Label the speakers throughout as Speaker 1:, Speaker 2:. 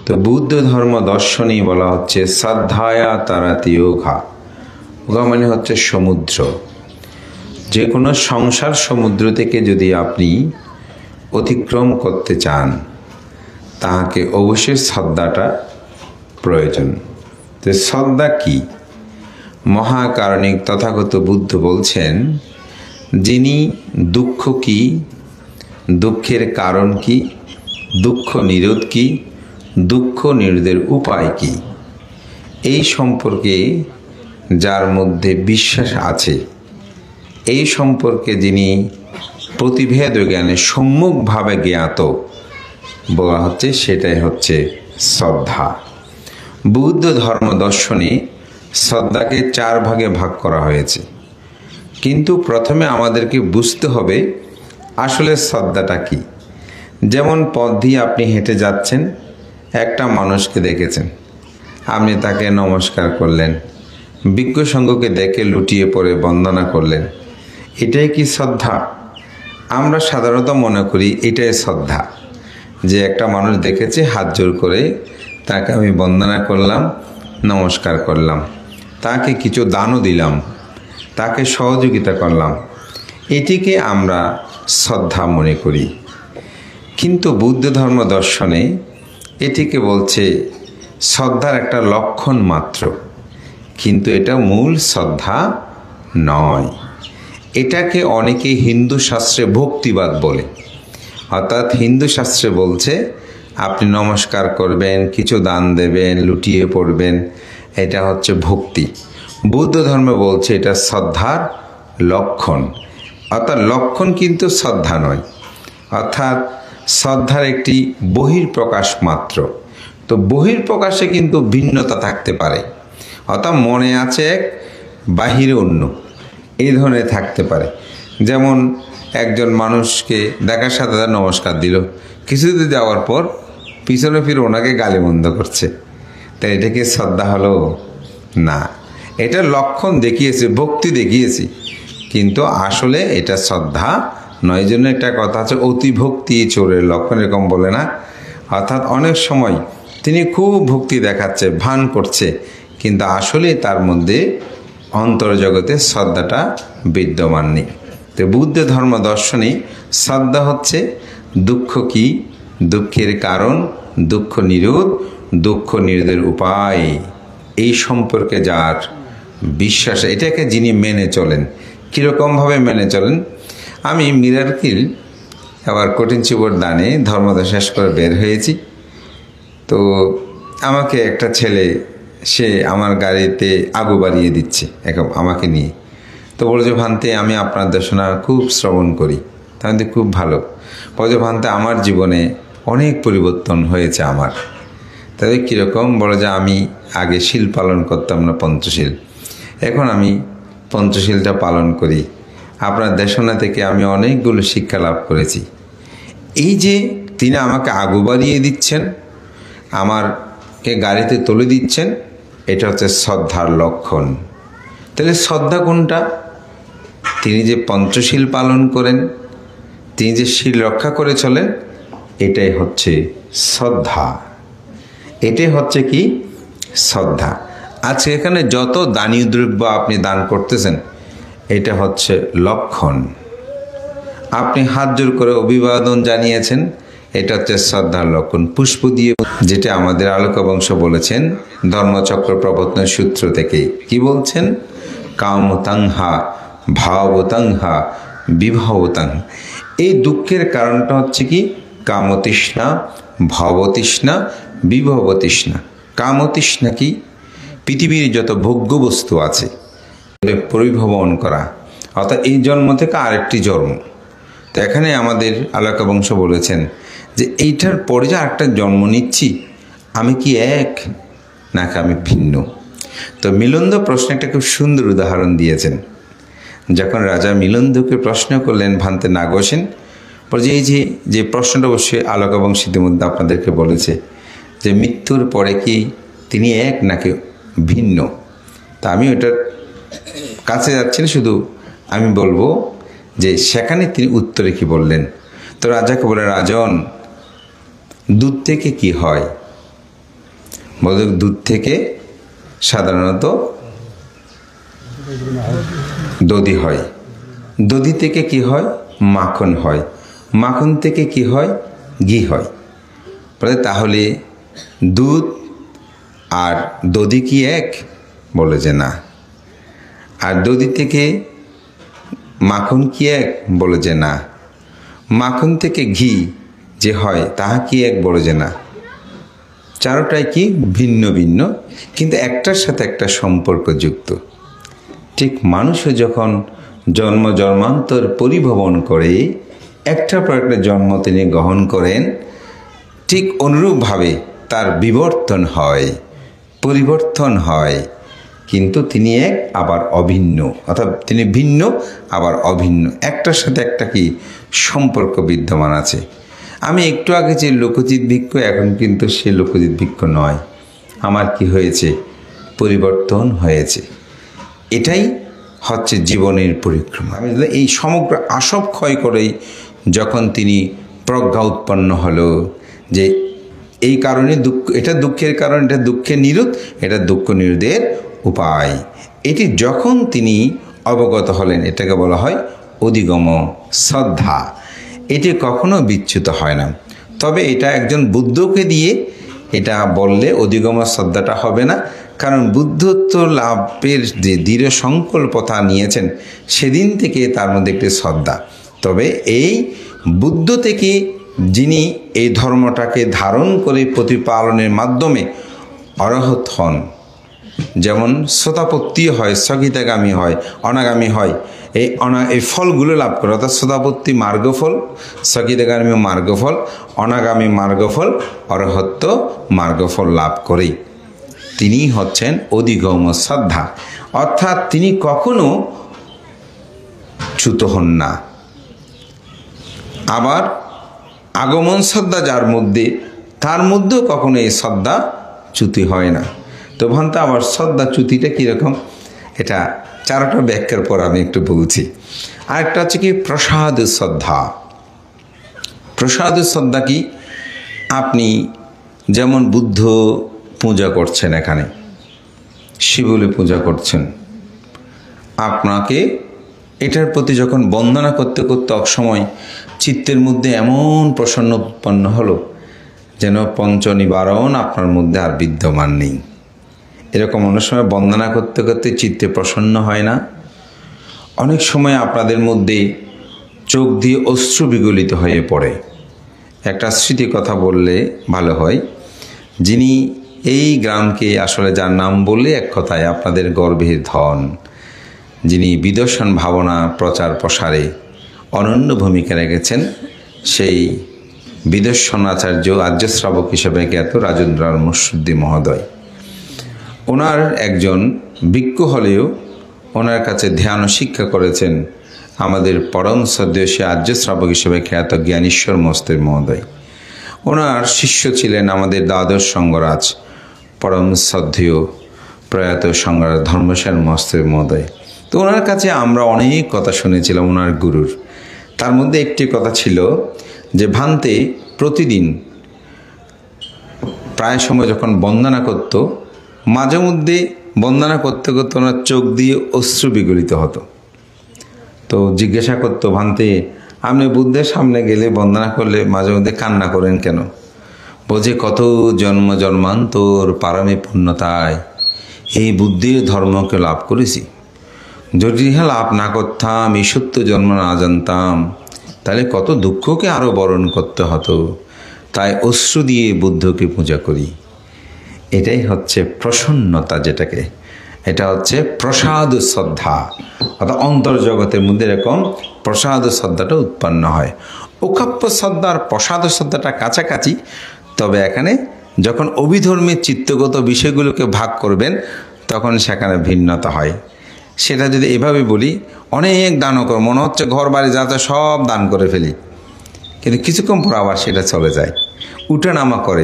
Speaker 1: তো বুদ্ধ ধর্ম দর্শনেই বলা হচ্ছে শ্রদ্ধায়া তারাতি ওঘা। ওঘা মানে হচ্ছে সমুদ্র। যে কোনো সংসার সমুদ্র থেকে যদি আপনি অতিক্রম করতে চান তাহাকে অবশ্যই শ্রদ্ধাটা প্রয়োজন। তো শ্রদ্ধা কি? মহাকারণিক তথাগত বুদ্ধ বলছেন, যিনি দুঃখ কি, দুঃখের কারণ কি, দুঃখ নিরোধ কি, দুঃখ নিরোধের উপায় কি, এই সম্পর্কে যার মধ্যে বিশ্বাস আছে, এই সম্পর্কে যিনি প্রতিভেদ জ্ঞানে সম্যকভাবে জ্ঞাত বলা হচ্ছে, সেটাই হচ্ছে শ্রদ্ধা। বুদ্ধ ধর্ম দর্শনে শ্রদ্ধাকে 4 ভাগে ভাগ করা হয়েছে, কিন্তু প্রথমে আমাদেরকে বুঝতে হবে আসলে শ্রদ্ধাটা কি। যেমন পথ দিয়ে আপনি হেঁটে যাচ্ছেন, একটা মানুষকে দেখেছেন, আপনি তাকে নমস্কার করলেন, বিজ্ঞ সঙ্গকে দেখে লুটিয়ে পড়ে বন্দনা করলেন, এটাই কি শ্রদ্ধা? আমরা সাধারণত মনে করি এটাই শ্রদ্ধা, যে একটা মানুষ দেখেছে, হাত জোর করে তাকে আমি বন্দনা করলাম, নমস্কার করলাম, তাকে কিছু দানও দিলাম, তাকে সহযোগিতা করলাম, এটিকে আমরা শ্রদ্ধা মনে করি। কিন্তু বুদ্ধ ধর্ম দর্শনে এটিকে বলছে শ্রদ্ধার একটা লক্ষণ মাত্র, কিন্তু এটা মূল শ্রদ্ধা নয়। এটাকে অনেকে হিন্দু শাস্ত্রে ভক্তিবাদ বলে, অর্থাৎ হিন্দু শাস্ত্রে বলছে আপনি নমস্কার করবেন, কিছু দান দেবেন, লুটিয়ে পড়বেন, এটা হচ্ছে ভক্তি। বুদ্ধ ধর্ম বলছে এটা শ্রদ্ধার লক্ষণ, অর্থাৎ লক্ষণ কিন্তু শ্রদ্ধা নয়, অর্থাৎ শ্রদ্ধার একটি বহির্প্রকাশ মাত্র। তো বহির্প্রকাশে কিন্তু ভিন্নতা থাকতে পারে, অর্থাৎ মনে আছে এক, বাহিরে অন্য, এই ধরনের থাকতে পারে। যেমন একজন মানুষকে দেখার সাথে সাথে নমস্কার দিল, কিছুদিন যাওয়ার পর পিছনে ফিরে ওনাকে গালিমন্দ করছে, তাই এটা কি শ্রদ্ধা হলো? না, এটা লক্ষণ দেখিয়েছে, ভক্তি দেখিয়েছি, কিন্তু আসলে এটা শ্রদ্ধা নয়। জন্য একটা কথা আছে, অতি ভক্তি চোরের লক্ষণ, এরকম বলে না? অর্থাৎ অনেক সময় তিনি খুব ভক্তি দেখাচ্ছে, ভান করছে, কিন্তু আসলে তার মধ্যে অন্তর্জগতে শ্রদ্ধাটা বিদ্যমান নেই। তো বুদ্ধ ধর্ম দর্শনে শ্রদ্ধা হচ্ছে দুঃখ কি, দুঃখের কারণ, দুঃখ নিরোধ, দুঃখ নিরোধের উপায়, এই সম্পর্কে যার বিশ্বাস, এটাকে যিনি মেনে চলেন। কীরকমভাবে মেনে চলেন? আমি মিরারকিল আবার কঠিন চিবর দানে ধর্মদা শেষ করে বের হয়েছি, তো আমাকে একটা ছেলে, সে আমার গাড়িতে আগু বাড়িয়ে দিচ্ছে এখন আমাকে নিয়ে। তো বলছে, ভান্তে আমি আপনার দেশনা খুব শ্রবণ করি। তাহলে খুব ভালো। বলছে, ভান্তে আমার জীবনে অনেক পরিবর্তন হয়েছে আমার। তাহলে কীরকম? বলে যে আমি আগে শীল পালন করতাম না, পঞ্চশীল, এখন আমি পঞ্চশীলটা পালন করি। আপনার দেশনা থেকে আমি অনেকগুলো শিক্ষা লাভ করেছি। এই যে তিনি আমাকে আগু বাড়িয়ে দিচ্ছেন, আমারকে গাড়িতে তুলে দিচ্ছেন, এটা হচ্ছে শ্রদ্ধার লক্ষণ। তাহলে শ্রদ্ধা কোনটা? তিনি যে পঞ্চশীল পালন করেন, তিনি যে শীল রক্ষা করে চলেন, এটাই হচ্ছে শ্রদ্ধা। এটাই হচ্ছে কি? শ্রদ্ধা। আজকে এখানে যত দানীয় দ্রব্য আপনি দান করতেছেন, এটা হচ্ছে লক্ষণ। আপনি হাত জোর করে অভিবাদন জানিয়েছেন, এটা হচ্ছে শ্রদ্ধার লক্ষণ। পুষ্প দিয়ে, যেটা আমাদের আলোক বংশ বলেছেন ধর্মচক্র প্রবর্তন সূত্র থেকে, কি বলছেন? কামতাংহা ভাবতাংহা বিভাবতাং। এই দুঃখের কারণটা হচ্ছে কি? কামতৃষ্ণা, ভবতৃষ্ণা, বিভবতৃষ্ণা। কামতৃষ্ণা কি? পৃথিবীর যত ভোগ্য বস্তু আছে পরিভ্রমণ করা, অর্থাৎ এই জন্ম থেকে আরেকটি জন্ম। তো এখানে আমাদের আলোক বংশ বলেছেন যে এইটার পরে যে আরেকটা জন্ম নিচ্ছি, আমি কি এক নাকি আমি ভিন্ন? তো মিলন্দ প্রশ্ন একটা খুব সুন্দর উদাহরণ দিয়েছেন। যখন রাজা মিলন্দকে প্রশ্ন করলেন, ভান্তে নাগসেন, বলছে এই যে প্রশ্নটা অবশ্যই আলোক বংশ ইতিমধ্যে আপনাদেরকে বলেছে যে মৃত্যুর পরে কি তিনি এক নাকি ভিন্ন। তা আমি ওটার কাছে যাচ্ছি না, শুধু আমি বলবো যে সেখানে তিনি উত্তরে কি বললেন। তো রাজাকে বলে, রাজন, দুধ থেকে কি হয়? বলে দুধ থেকে সাধারণত দধি হয়, দধি থেকে কি হয়? মাখন হয়, মাখন থেকে কি হয়? ঘি হয়। বলে তাহলে দুধ আর দধি কি এক? বলে যে না। আর দধি থেকে মাখন কি এক? বলে যে না। মাখন থেকে ঘি যে হয় তাহা কি এক? বলে যে না। চারোটাই কি ভিন্ন ভিন্ন, কিন্তু একটার সাথে একটা সম্পর্কযুক্ত। ঠিক মানুষও যখন জন্ম জন্মান্তর পরিভ্রমণ করে একটার পর একটা জন্ম তিনি গ্রহণ করেন, ঠিক অনুরূপভাবে তার বিবর্তন হয়, পরিবর্তন হয়, কিন্তু তিনি এক আবার অভিন্ন, অর্থাৎ তিনি ভিন্ন আবার অভিন্ন, একটার সাথে একটা কি সম্পর্ক বিদ্যমান আছে। আমি একটু আগে যে লোকজিৎ ভিক্ষ, এখন কিন্তু সে লোকজিৎ ভিক্ষ নয়। আমার কি হয়েছে? পরিবর্তন হয়েছে। এটাই হচ্ছে জীবনের পরিক্রমা। এই সমগ্র আসব ক্ষয় করেই যখন তিনি প্রজ্ঞা উৎপন্ন হলো যে এই কারণে দুঃখ, এটা দুঃখের কারণ, এটা দুঃখের নিরোধ, এটা দুঃখ নিরোধের উপায়, এটি যখন তিনি অবগত হলেন, এটাকে বলা হয় অধিগম শ্রদ্ধা। এটি কখনো বিচ্যুত হয় না। তবে এটা একজন বুদ্ধকে দিয়ে এটা বললে অধিগম শ্রদ্ধাটা হবে না, কারণ বুদ্ধত্ব লাভের যে দৃঢ় সংকল্পতা নিয়েছেন সেদিন থেকে তার মধ্যে একটি শ্রদ্ধা। তবে এই বুদ্ধ থেকে যিনি এই ধর্মটাকে ধারণ করে প্রতিপালনের মাধ্যমে অরহত হন, যেমন শ্রোতাপত্তি হয়, স্থগিতাগামী হয়, অনাগামী হয়, এই ফলগুলো লাভ করে, অর্থাৎ শ্রোতাপত্তি মার্গফল, স্থগিতাগামী মার্গফল, অনাগামী মার্গফল, অরহত্ব মার্গফল লাভ করেই তিনি হচ্ছেন অধিগম শ্রদ্ধা। অর্থাৎ তিনি কখনো চ্যুত হন না। আবার আগমন শ্রদ্ধা যার মধ্যে, তার মধ্যেও কখনো এই শ্রদ্ধা চ্যুতি হয় না। তো ভান্তা আবার শ্রদ্ধা চ্যুতিটা কীরকম, এটা চারটা ব্যাখ্যার পর আমি একটু বলছি। আরেকটা হচ্ছে কি প্রসাদ শ্রদ্ধা। প্রসাদ শ্রদ্ধা কি? আপনি যেমন বুদ্ধ পূজা করছেন, এখানে শিবলি পূজা করছেন, আপনাকে এটার প্রতি যখন বন্দনা করতে করতে অসময় চিত্তের মধ্যে এমন প্রসন্ন উৎপন্ন হলো যেন পঞ্চ নিবারণ আপনার মধ্যে আর বিদ্যমান নেই। এরকম অনেক সময় বন্দনা করতে করতে চিত্তে প্রসন্ন হয় না? অনেক সময় আপনাদের মধ্যে চোখ দিয়ে অশ্রু বিগলিত হয়ে পড়ে। একটা স্মৃতি কথা বললে ভালো হয়। যিনি এই গ্রামকে আসলে, যার নাম বললে এক কথায় আপনাদের গর্বের ধন, যিনি বিদর্শন ভাবনা প্রচার প্রসারে অনন্য ভূমিকা রেখেছেন, সেই বিদর্শন আচার্য আর্য শ্রাবক হিসেবে খ্যাত রাজেন্দ্র মুসুদ্দি মহোদয়, ওনার একজন ভিক্ষু হলেও ওনার কাছে ধ্যান শিক্ষা করেছেন আমাদের পরম শ্রদ্ধেয় সে আর্য শ্রাবক হিসেবে খ্যাত জ্ঞানেশ্বর মস্তের মহোদয়। ওনার শিষ্য ছিলেন আমাদের দ্বাদশ সঙ্গরাজ পরম শ্রদ্ধেয় প্রয়াত সঙ্গরাজ ধর্মসেন মস্তের মহোদয়। তো ওনার কাছে আমরা অনেক কথা শুনেছিলাম ওনার গুরুর। তার মধ্যে একটি কথা ছিল যে ভান্তে প্রতিদিন প্রায় সময় যখন বন্দনা করত, মাঝে মধ্যে বন্দনা করতে করতে ওনার চোখ দিয়ে অশ্রু বিগলিত হতো। তো জিজ্ঞাসা করতো, ভান্তে আপনি বুদ্ধের সামনে গেলে বন্দনা করলে মাঝে মধ্যে কান্না করেন কেন? বোঝে কত জন্ম জন্মান্তর পারমে পূর্ণতায় এই বুদ্ধের ধর্মকে লাভ করেছি। যদি ইহা লাভ না করতাম, এই সত্য জন্ম না জানতাম, তাহলে কত দুঃখকে আরও বরণ করতে হতো। তাই অশ্রু দিয়ে বুদ্ধকে পূজা করি। এটাই হচ্ছে প্রসন্নতা, যেটাকে এটা হচ্ছে প্রসাদ শ্রদ্ধা, অর্থাৎ অন্তর্জগতের মধ্যে এরকম প্রসাদ শ্রদ্ধাটা উৎপন্ন হয়। অকাপ্য শ্রদ্ধা আর প্রসাদ শ্রদ্ধাটা কাছাকাছি, তবে এখানে যখন অভিধর্মের চিত্তগত বিষয়গুলোকে ভাগ করবেন তখন সেখানে ভিন্নতা হয়। সেটা যদি এভাবে বলি, অনেক দানও করে মনে হচ্ছে ঘর বাড়ি যাতে সব দান করে ফেলি, কিন্তু কিছুক্ষণ পর আবার সেটা চলে যায়, উঠানামা করে।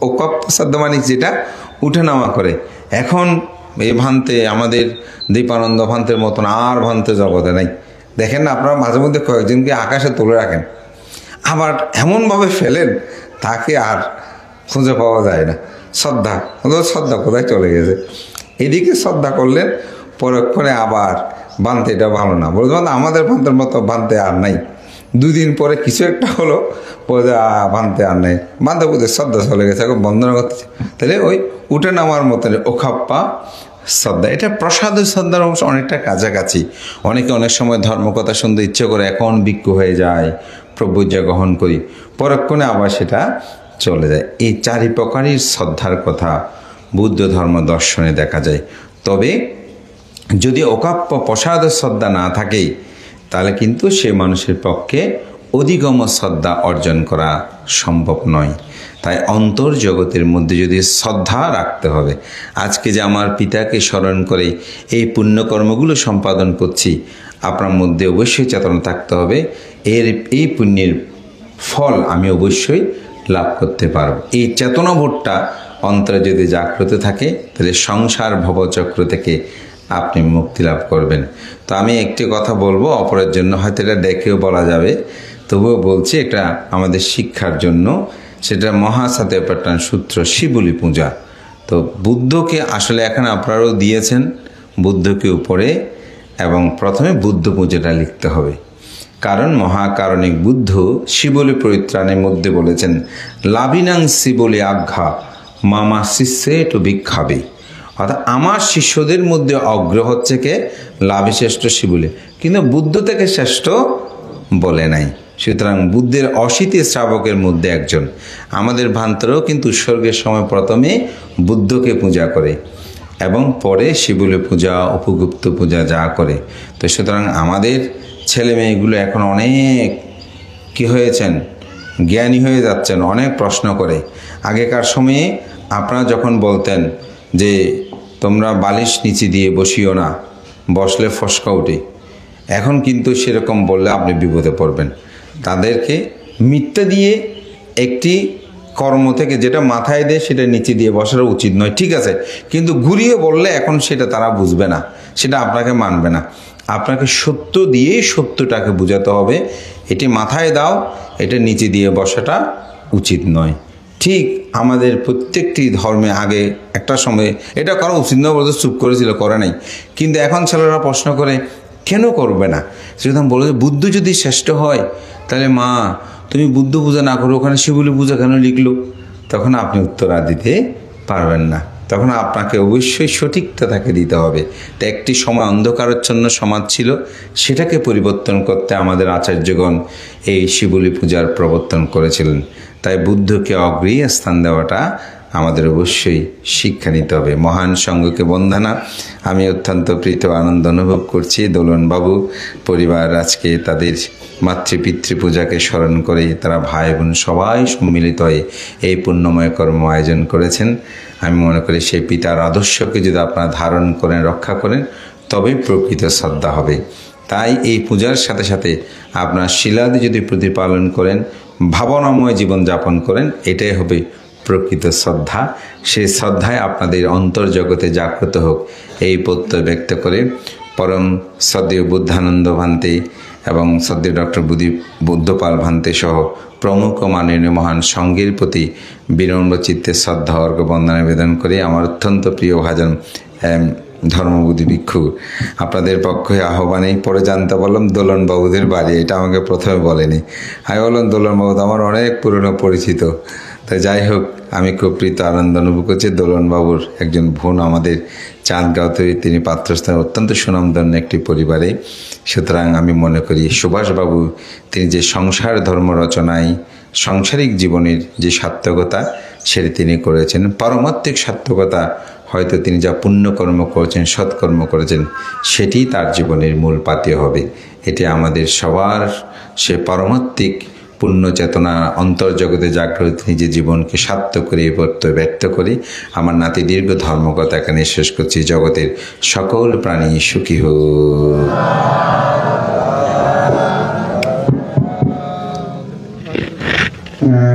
Speaker 1: অকাপ্য শ্রদ্ধা মানে যেটা উঠানামা করে। এখন এই ভান্তে আমাদের দীপানন্দ ভান্তের মতন আর ভান্তে জগতে নাই। দেখেন না আপনারা মাঝে মধ্যে কয়েকজনকে আকাশে তুলে রাখেন, আবার এমনভাবে ফেলেন তাকে আর খুঁজে পাওয়া যায় না। শ্রদ্ধা, শ্রদ্ধা কোথায় চলে গেছে, এদিকে শ্রদ্ধা করলেন, পরক্ষণে আবার বানতে এটা ভালো না, বলতে আমাদের বানতের মতো বানতে আর নাই, 2 দিন পরে কিছু একটা হলো, বলতে বানতে আর নাই, বানতে বলতে শ্রদ্ধা চলে গেছে, এখন বন্দনা করতেছে। তাহলে ওই উঠে নামার মতন ওখাপ্পা শ্রদ্ধা, এটা প্রসাদ শ্রদ্ধার অংশ অনেকটা কাছাকাছি। অনেকে অনেক সময় ধর্মকথা শুনতে ইচ্ছে করে এখন ভিক্ষু হয়ে যায়, প্রভুজ্ঞা গ্রহণ করি, পরক্ষণে আবার সেটা চলে যায়। এই 4 প্রকারের শ্রদ্ধার কথা বুদ্ধ ধর্ম দর্শনে দেখা যায়। তবে যদি অকাপ্য প্রসাদ শ্রদ্ধা না থাকে তাহলে কিন্তু সে মানুষের পক্ষে অধিগম শ্রদ্ধা অর্জন করা সম্ভব নয়। তাই অন্তর জগতের মধ্যে যদি শ্রদ্ধা রাখতে হবে, আজকে যে আমার পিতাকে স্মরণ করে এই পুণ্যকর্মগুলো সম্পাদন করছি, আপনার মধ্যে অবশ্যই চেতনা থাকতে হবে এই পুণ্যের ফল আমি অবশ্যই লাভ করতে পারব। এই চেতনাবোধটা অন্তরে যদি জাগ্রত থাকে তাহলে সংসার ভবচক্র থেকে আপনি মুক্তি লাভ করবেন। তো আমি একটি কথা বলবো, অপরের জন্য হয়তো এটা ডেকেও বলা যাবে, তবুও বলছি এটা আমাদের শিক্ষার জন্য। সেটা মহাসাত্যপাঠন সূত্র শিবুলি পূজা। তো বুদ্ধকে আসলে এখানে আপনারাও দিয়েছেন বুদ্ধকে উপরে, এবং প্রথমে বুদ্ধ পূজাটা লিখতে হবে, কারণ মহাকারণিক বুদ্ধ শিবলি পরিত্রাণের মধ্যে বলেছেন লাভিনাং শিবলি আজ্ঞা মামা শিষ্যে টু ভিক্ষাবে, অর্থাৎ আমার শিষ্যদের মধ্যে অগ্র হচ্ছে কে লাভিশ্রেষ্ঠ শিবলি, কিন্তু বুদ্ধ থেকে শ্রেষ্ঠ বলে নাই। সুতরাং বুদ্ধের অশীতি শ্রাবকের মধ্যে একজন। আমাদের ভান্তরেও কিন্তু উৎসর্গের সময় প্রথমে বুদ্ধকে পূজা করে এবং পরে শিবলি পূজা উপগুপ্ত পূজা যা করে। তো সুতরাং আমাদের ছেলে মেয়েগুলো এখন অনেক কি হয়েছেন, জ্ঞানী হয়ে যাচ্ছেন, অনেক প্রশ্ন করে। আগেকার সময়ে আপনারা যখন বলতেন যে তোমরা বালিশ নিচে দিয়ে বসিও না, বসলে ফসকা উঠে, এখন কিন্তু সেরকম বললে আপনি বিপদে পড়বেন। তাদেরকে মিথ্যা দিয়ে একটি কর্ম থেকে যেটা মাথায় দেয় সেটা নিচে দিয়ে বসানো উচিত নয়, ঠিক আছে, কিন্তু ঘুরিয়ে বললে এখন সেটা তারা বুঝবে না, সেটা আপনাকে মানবে না। আপনাকে সত্য দিয়েই সত্যটাকে বোঝাতে হবে, এটি মাথায় দাও, এটা নিচে দিয়ে বসাটা উচিত নয়। ঠিক আমাদের প্রত্যেকটি ধর্মে আগে একটা সময় এটা করা উচিত নয় বলতে চুপ করেছিল, করে নাই, কিন্তু এখন ছেলেরা প্রশ্ন করে কেন করবে না। সেটা বলে বুদ্ধ যদি শ্রেষ্ঠ হয় তাহলে মা তুমি বুদ্ধ পূজা না করো, ওখানে শিবলি পূজা কেন লিখলো? তখন আপনি উত্তর আর দিতে পারবেন না, তখন আপনাকে অবশ্যই সঠিকটা তাকে দিতে হবে। তো একটি সময় অন্ধকারাচ্ছন্ন সমাজ ছিল, সেটাকে পরিবর্তন করতে আমাদের আচার্যগণ এই শিবলি পূজার প্রবর্তন করেছিলেন। তাই বুদ্ধকে অগ্রী স্থান দেওয়াটা আমাদের অবশ্যই শিক্ষা নিতে হবে। মহান সঙ্গকে বন্দনা। আমি অত্যন্ত প্রীত আনন্দ অনুভব করছি দোলনবাবু পরিবার আজকে তাদের মাতৃপিতৃ পূজাকে স্মরণ করে তারা ভাই বোন সবাই সম্মিলিত হয়ে এই পুণ্যময় কর্ম আয়োজন করেছেন। আমি মনে করি সেই পিতার আদর্শকে যদি আপনারা ধারণ করেন, রক্ষা করেন, তবেই প্রকৃত শ্রদ্ধা হবে। তাই এই পূজার সাথে সাথে আপনার শিলাদি যদি প্রতিপালন করেন, ভাবনাময় জীবনযাপন করেন, এটাই হবে প্রকৃত শ্রদ্ধা। সেই শ্রদ্ধায় আপনাদের অন্তর্জগতে জাগ্রত হোক এই প্রত্যয় ব্যক্ত করে পরম শ্রদ্ধেয় বুদ্ধানন্দ ভান্তে এবং শ্রদ্ধেয় ডক্টর বুদ্ধপাল ভান্তে সহ প্রমুখ মাননীয় মহান সঙ্গের প্রতি বিনম্র চিত্তে শ্রদ্ধা অর্ঘ্য বন্দনা নিবেদন করে আমার অত্যন্ত প্রিয় ভাজন ধর্মবুদ্ধি ভিক্ষু আপনাদের পক্ষে আহ্বানে পরে জানতে বললাম দোলনবাবুদের বাড়ি, এটা আমাকে প্রথমে বলেনি। আমি বললাম দোলনবাবু তো আমার অনেক পুরনো পরিচিত। তাই যাই হোক, আমি খুব প্রীত আনন্দ অনুভব করছি। দোলনবাবুর একজন বোন আমাদের চাঁদগাঁওতে, তিনি পাত্রস্থানে অত্যন্ত সুনামধন্য একটি পরিবারে। সুতরাং আমি মনে করি সুভাষবাবু তিনি যে সংসার ধর্ম রচনায় সাংসারিক জীবনের যে সার্থকতা সেটি তিনি করেছেন, পারমাত্মিক সার্থকতা হয়তো তিনি যা পুণ্যকর্ম করেছেন, সৎকর্ম করেছেন, সেটি তার জীবনের মূল পাথেয় হবে। এটি আমাদের সবার সে পারমাত্মিক পুণ্য চেতনা অন্তর্জগতে জাগ্রত নিজের জীবনকে সার্থক করে ব্যক্ত করি। আমার নাতি দীর্ঘ ধর্মকথা এখানে শেষ করছি। জগতের সকল প্রাণী সুখী হোক।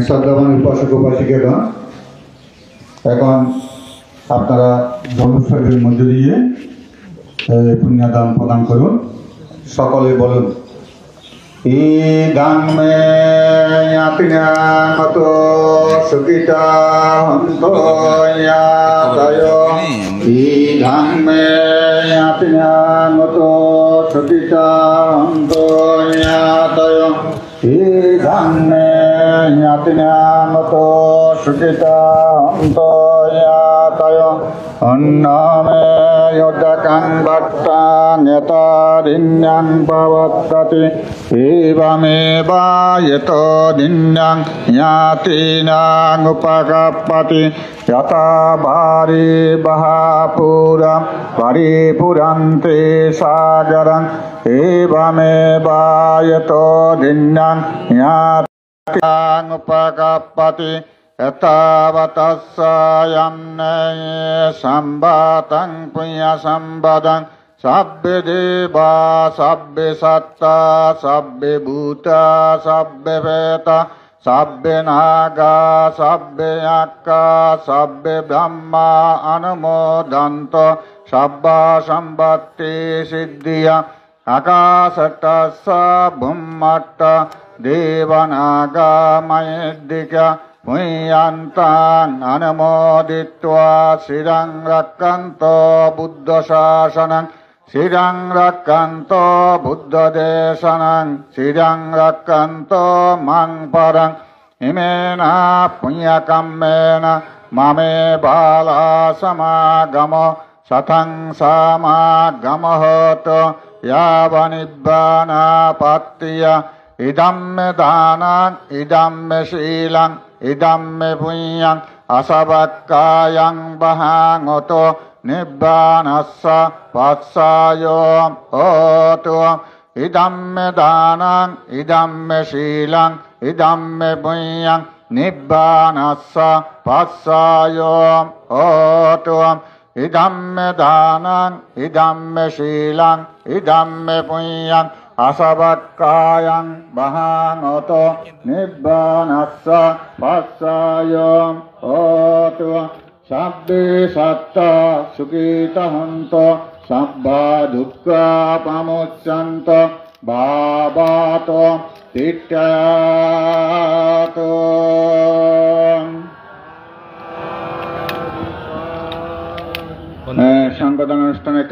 Speaker 2: শ্রদ্ধাবান উপাসক উপাসিকাগণ, এখন আপনারা ধর্মস্থলের মধ্যে দিয়ে পুণ্যদান প্রদান করুন। সকলে বলুন ই গান মে यातिनामतो सुखिता हन्तो यातय ईधं मे यातिनामतो सुखिता हन्तो यातय ईधं मे यातिनामतो सुखिता हन्तो यातय अन्नमे योदकं भट्टां यतारिण्यं पवत्तति एवमेवा यतो दिन्यं यातीनां उपगपति यथा भारी बहापुरं परिपुरन्ते सागरं एवमेवा यतो दिन्यं यातीनां उपगपति यतावतस्सायं नये संवातं पुण्यसंवदं सब्बे देवा सब्बे सत्ता सब्बे भूता सब्बे वेता सब्बे नागा सब्बे यक्का सब्बे ब्रह्मा अनुमोदन्तो सब्बा संपत्ति सिद्धिया आकाशतस्स भूम्मट्ट देवनागा महेद्दिका पुण्यन्तान् अनुमोदित्वा शिरं रक्षन्तो बुद्धशासनं शिरं रक्षन्तो बुद्धदेशनं शिरं रक्षन्तो मं परं इमेन पुण्यकम्मेन ममे बाला समागमो शतं समागमो होतो यावनिब्बानापत्तिय इदं मे दानं इदं मे शीलं इदं मे पुण्यं असवक्कायं वहाङोतो निब्बानस्स वत्सायो होतु इदं मे दानं इदं मे शीलं इदं मे पुण्यं निब्बानस्स वत्सायो होतु इदं मे दानं इदं मे शीलं इदं मे पुण्यं असवक्कायं वहाङोतो निब्बानस्स वत्सायो होतु सब्बे सत्ता सुखिता हन्तो सब्बा दुःखा प्रमुच्यन्तो भावातो तिष्ठयातो সংগঠন অনুষ্ঠানের